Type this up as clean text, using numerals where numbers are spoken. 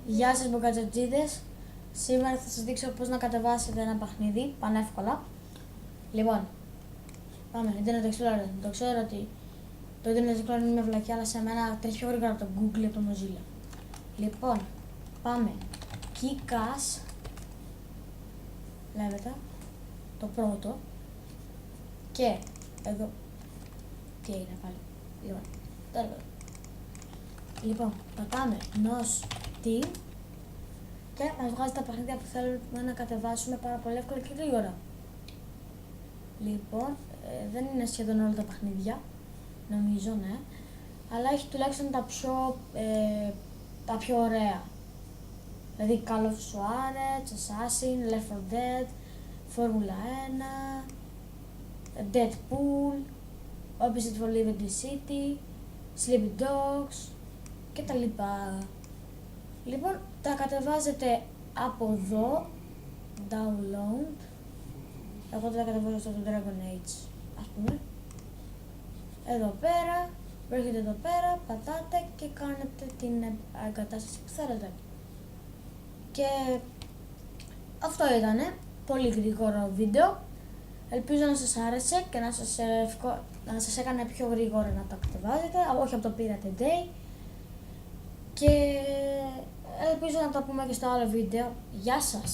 Γεια σας μποκατζατζίδες. Σήμερα θα σας δείξω πώς να κατεβάσετε ένα παιχνίδι πανεύκολα. Λοιπόν, πάμε, Internet Explorer. Το ξέρω ότι το Internet Explorer είναι μια βλακιά, αλλά σε μένα τρέχει πιο γρήγορα από το Google ή από το Mozilla. Λοιπόν, πάμε. Kick-Ass λέγεται το πρώτο. Και εδώ, τι έγινε πάλι. Λοιπόν, πατάμε NOS-T και μας βγάζει τα παιχνίδια που θέλουμε να κατεβάσουμε πάρα πολύ εύκολα και γρήγορα. Λοιπόν, δεν είναι σχεδόν όλα τα παιχνίδια, νομίζω, ναι, αλλά έχει τουλάχιστον τα πιο ωραία. Δηλαδή Call of Suarez, Assassin, Left 4 Dead, Formula 1, Deadpool, Opposite for Liberty City, Sleepy Dogs και τα λοιπά. Λοιπόν, τα κατεβάζετε από εδώ, download. Εγώ τα κατεβάζω στο Dragon Age, ας πούμε. Εδώ πέρα, έρχεται εδώ πέρα, πατάτε και κάνετε την εγκατάσταση που θέλετε. Και αυτό ήτανε, πολύ γρήγορο βίντεο. Ελπίζω να σας άρεσε και να σας έκανε πιο γρήγορα να τα κατεβάζετε, όχι από το Pirate Day. Και ελπίζω να τα πούμε και στο άλλο βίντεο. Γεια σας!